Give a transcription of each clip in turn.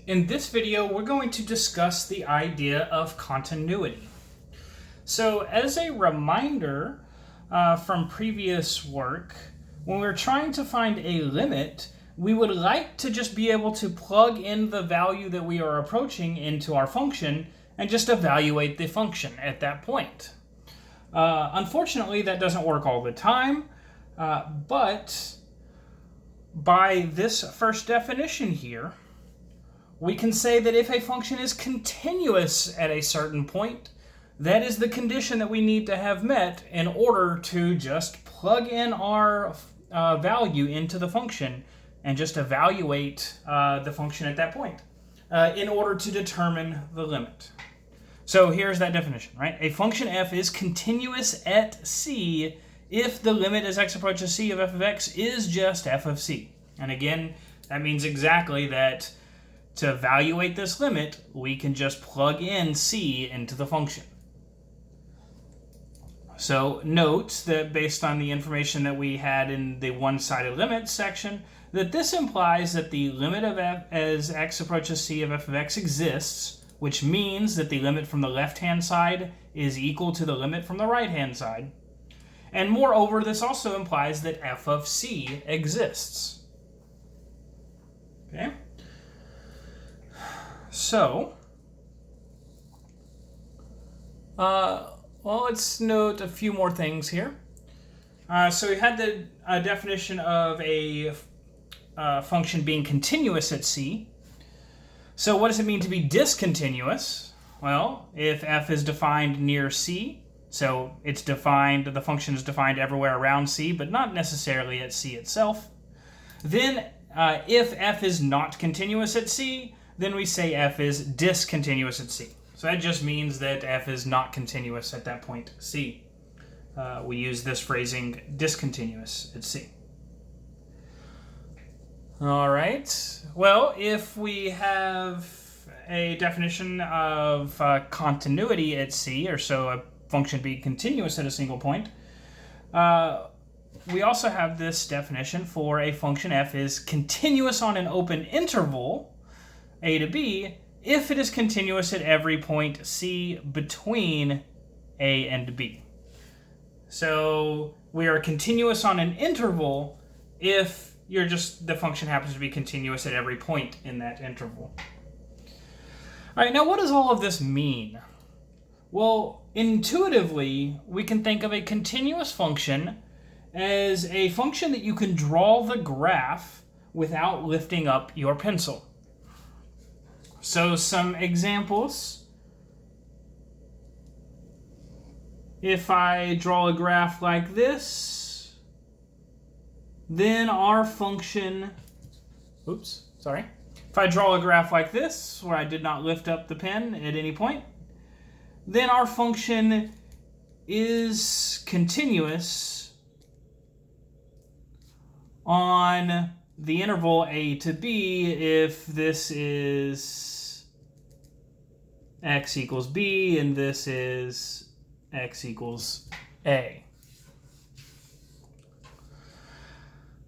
In this video, we're going to discuss the idea of continuity. So as a reminder from previous work, when we're trying to find a limit, we would like to just be able to plug in the value that we are approaching into our function and just evaluate the function at that point. Unfortunately, that doesn't work all the time, but by this first definition here, we can say that if a function is continuous at a certain point, that is the condition that we need to have met in order to just plug in our value into the function and just evaluate the function at that point in order to determine the limit. So here's that definition, right? A function f is continuous at c if the limit as x approaches c of f of x is just f of c. And again, that means exactly that to evaluate this limit, we can just plug in c into the function. So note that based on the information that we had in the one-sided limit section, that this implies that the limit of f as x approaches c of f of x exists, which means that the limit from the left-hand side is equal to the limit from the right-hand side. And moreover, this also implies that f of c exists. Okay? So, well, let's note a few more things here. So we had the definition of a function being continuous at c. So what does it mean to be discontinuous? Well, if f is defined near c, so it's defined, the function is defined everywhere around c, but not necessarily at c itself. Then if f is not continuous at c, then we say f is discontinuous at c. So that just means that f is not continuous at that point c. We use this phrasing discontinuous at c. All right. Well, if we have a definition of continuity at c, or so a function being continuous at a single point, we also have this definition for a function f is continuous on an open interval a to b if it is continuous at every point c between a and b. So we are continuous on an interval if the function happens to be continuous at every point in that interval. All right, now what does all of this mean? Well, intuitively, we can think of a continuous function as a function that you can draw the graph without lifting up your pencil. So some examples. If I draw a graph like this, then our function, If I draw a graph like this, where I did not lift up the pen at any point, then our function is continuous on the interval a to b if this is x equals b and this is x equals a.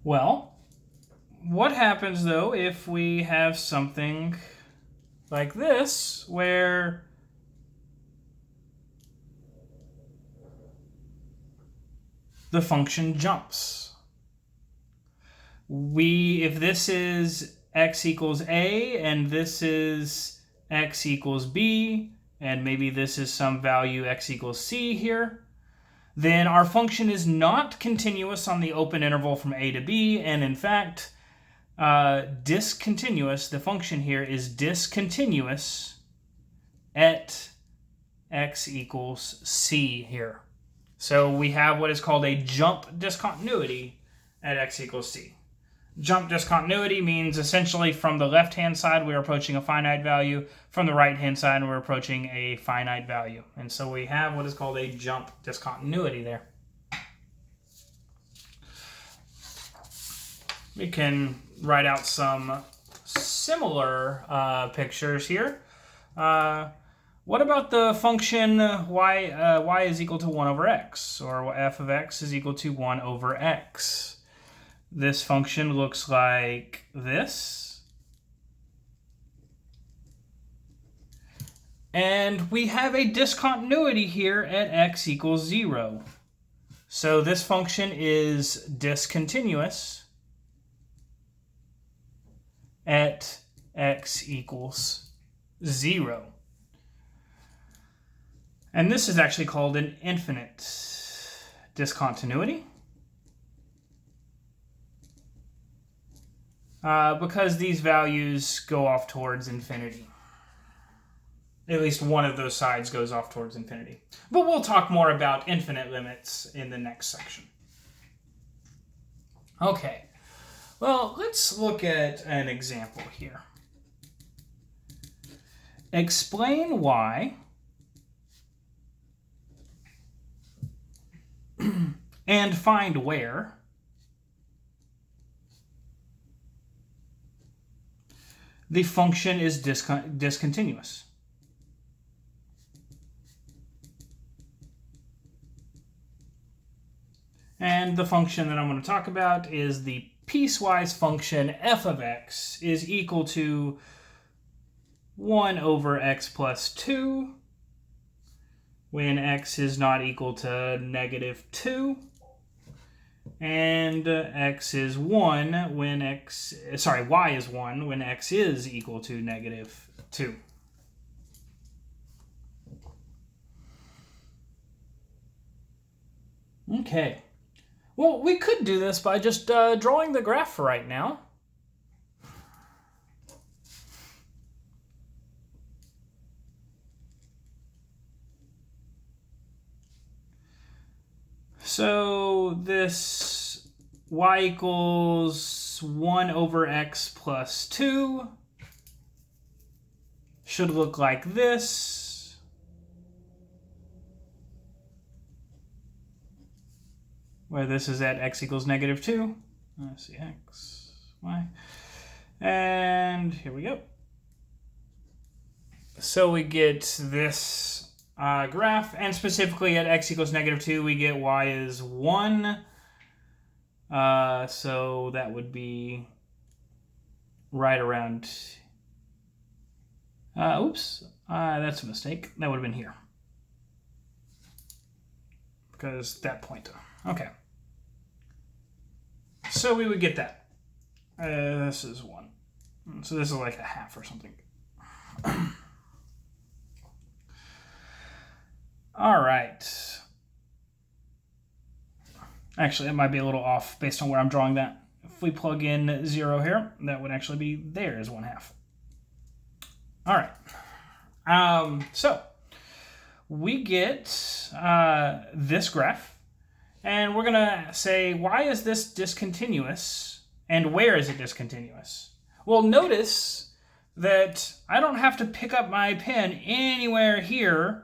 Well, what happens though if we have something like this where the function jumps? If this is x equals a and this is x equals b, and maybe this is some value x equals c here, then our function is not continuous on the open interval from a to b, and in fact, discontinuous, the function here is discontinuous at x equals c here. So we have what is called a jump discontinuity at x equals c. Jump discontinuity means essentially from the left-hand side we're approaching a finite value, from the right-hand side we're approaching a finite value. And so we have what is called a jump discontinuity there. We can write out some similar pictures here. What about the function y is equal to 1 over x, or f of x is equal to 1 over x? This function looks like this. And we have a discontinuity here at x equals 0. So this function is discontinuous at x equals 0. And this is actually called an infinite discontinuity because these values go off towards infinity. At least one of those sides goes off towards infinity. But we'll talk more about infinite limits in the next section. Okay, well, let's look at an example here. Explain why and find where the function is discontinuous. And the function that I'm going to talk about is the piecewise function f of x is equal to 1 over x plus 2 when x is not equal to negative 2, and x is 1 when y is 1 when x is equal to negative 2. Okay. Well, we could do this by just drawing the graph for right now. So this y equals 1 over x plus 2 should look like this. Where this is at x equals negative 2. Let's see, x, y. And here we go. So we get this graph, and specifically at x equals negative 2, we get y is 1. So that would be right around... oops, that's a mistake. That would have been here. Because that pointer. Okay. So we would get that. This is 1. So this is like a half or something. All right. Actually, that might be a little off based on where I'm drawing that. If we plug in 0 here, that would actually be there as 1/2. All right. So we get this graph. And we're going to say, why is this discontinuous, and where is it discontinuous? Well, notice that I don't have to pick up my pen anywhere here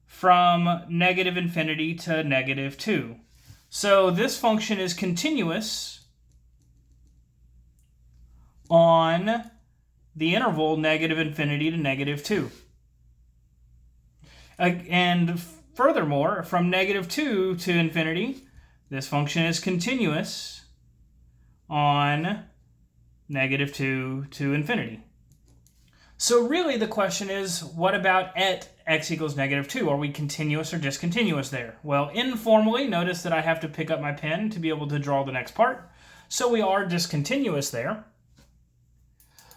from negative infinity to negative 2. So this function is continuous on the interval negative infinity to negative 2. And furthermore, from negative 2 to infinity, this function is continuous on negative 2 to infinity. So really the question is, what about at x equals negative 2? Are we continuous or discontinuous there? Well, informally, notice that I have to pick up my pen to be able to draw the next part. So we are discontinuous there.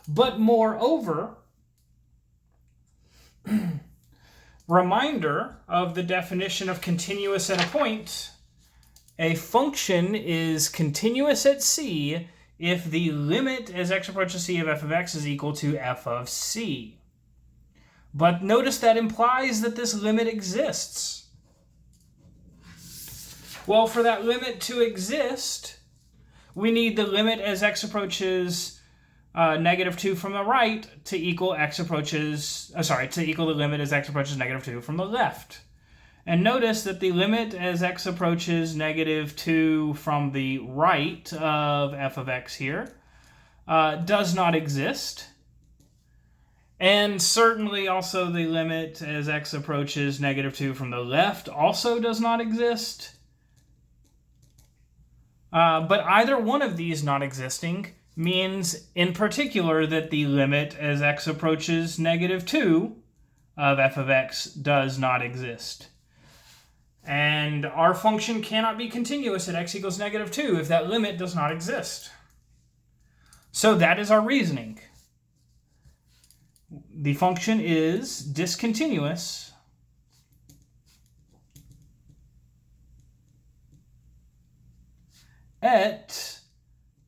But moreover, reminder of the definition of continuous at a point, a function is continuous at c if the limit as x approaches c of f of x is equal to f of c. But notice that implies that this limit exists. Well, for that limit to exist, we need the limit as x approaches negative 2 from the right to equal to equal the limit as x approaches negative 2 from the left. And notice that the limit as x approaches negative 2 from the right of f of x here does not exist. And certainly also the limit as x approaches negative 2 from the left also does not exist. But either one of these not existing means in particular that the limit as x approaches negative 2 of f of x does not exist. And our function cannot be continuous at x equals negative 2 if that limit does not exist. So that is our reasoning. The function is discontinuous at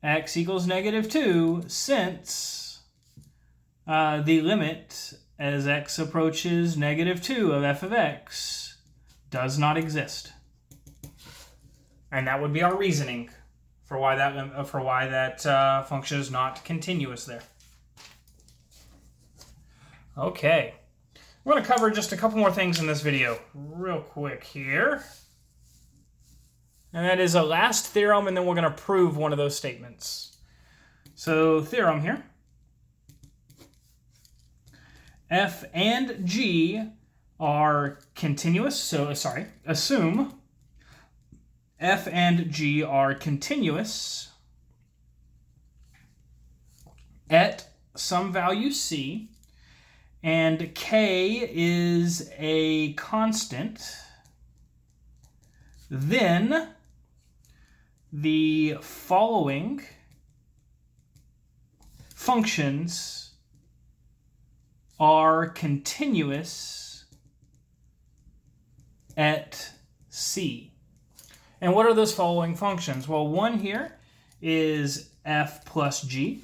x equals negative 2 since the limit as x approaches negative 2 of f of x does not exist. And that would be our reasoning for why that function is not continuous there. Okay, we're going to cover just a couple more things in this video real quick here. And that is a last theorem, and then we're going to prove one of those statements. So, theorem here. F and G are continuous. So, assume F and G are continuous at some value C, and K is a constant. Then the following functions are continuous at C. And what are those following functions? Well, one here is f plus g.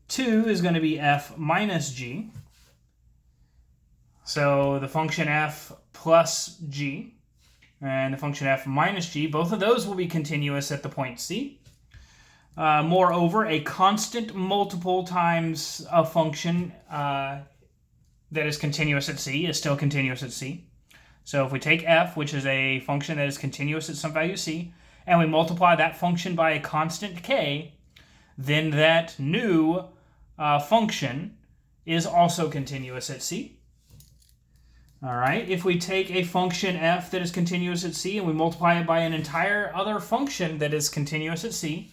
2 is going to be f minus g. So the function f plus g and the function f minus g, both of those will be continuous at the point C. Moreover, a constant multiple times a function that is continuous at C is still continuous at C. So if we take f, which is a function that is continuous at some value C, and we multiply that function by a constant k, then that new function is also continuous at C. All right, if we take a function f that is continuous at C and we multiply it by an entire other function that is continuous at C,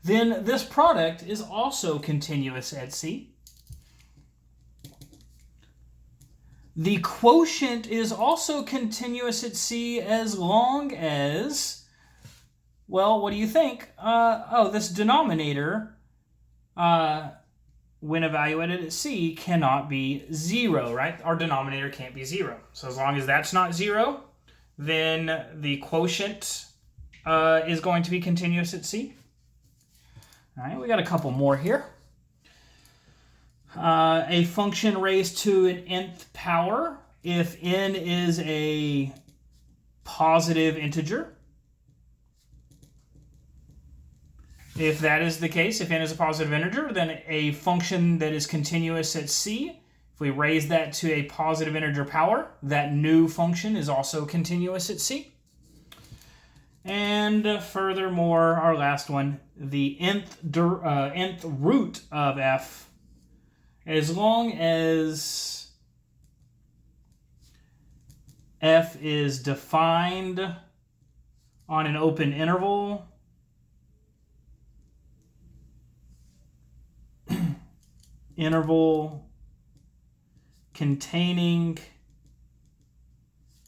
then this product is also continuous at C. The quotient is also continuous at C as long as, well, what do you think? This denominator, when evaluated at C, cannot be 0, right? Our denominator can't be 0. So as long as that's not 0, then the quotient is going to be continuous at C. All right, we got a couple more here. A function raised to an nth power, if n is a positive integer. If that is the case, if n is a positive integer, then a function that is continuous at C, if we raise that to a positive integer power, that new function is also continuous at C. And furthermore, our last one, the nth root of f, as long as f is defined on an open interval, interval containing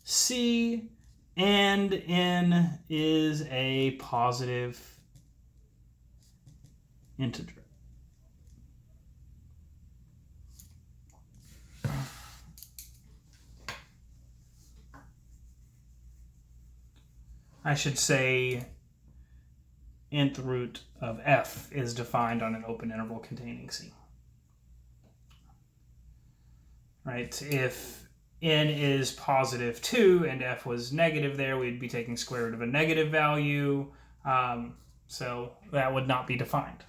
C, and n is a positive integer. I should say nth root of f is defined on an open interval containing C. Right? If n is positive 2 and f was negative there, we'd be taking square root of a negative value. So that would not be defined.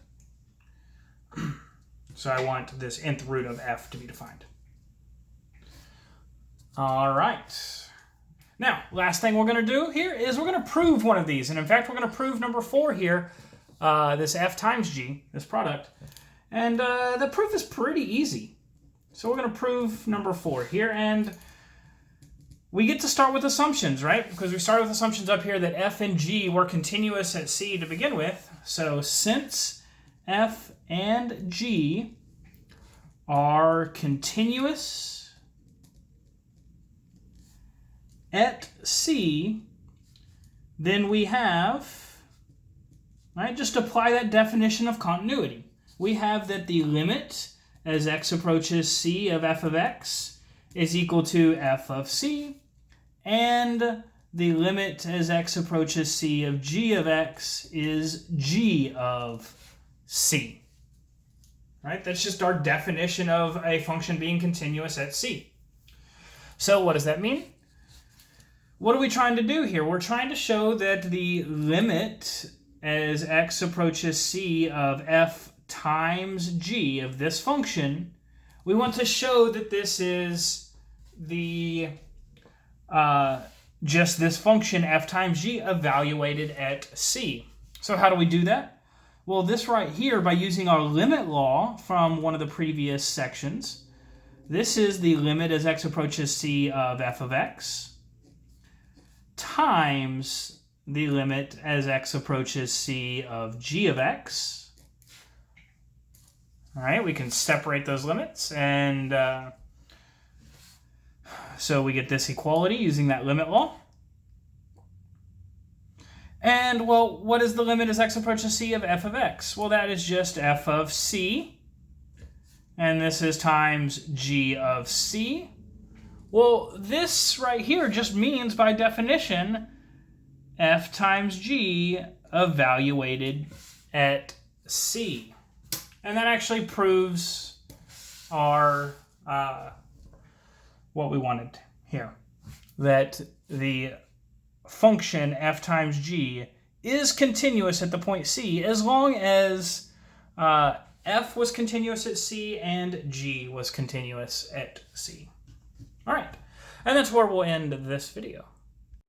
So I want this nth root of f to be defined. All right. Now, last thing we're going to do here is we're going to prove one of these. And in fact, we're going to prove number 4 here, this f times g, this product. And the proof is pretty easy. So we're going to prove number 4 here. And we get to start with assumptions, right? Because we started with assumptions up here that f and g were continuous at C to begin with. So since f and g are continuous at c, then we have, right, just apply that definition of continuity. We have that the limit as x approaches c of f of x is equal to f of c, and the limit as x approaches c of g of x is g of c. Right? That's just our definition of a function being continuous at c. So what does that mean? What are we trying to do here? We're trying to show that the limit as x approaches c of f times g of this function, we want to show that this is the just this function f times g evaluated at c. So how do we do that? Well, this right here, by using our limit law from one of the previous sections, this is the limit as x approaches c of f of x times the limit as x approaches c of g of x. All right, we can separate those limits, and so we get this equality using that limit law. And, well, what is the limit as x approaches c of f of x? Well, that is just f of c, and this is times g of c. Well, this right here just means, by definition, f times g evaluated at c. And that actually proves our what we wanted here, that the function f times g is continuous at the point c as long as f was continuous at c and g was continuous at c. All right, and that's where we'll end this video.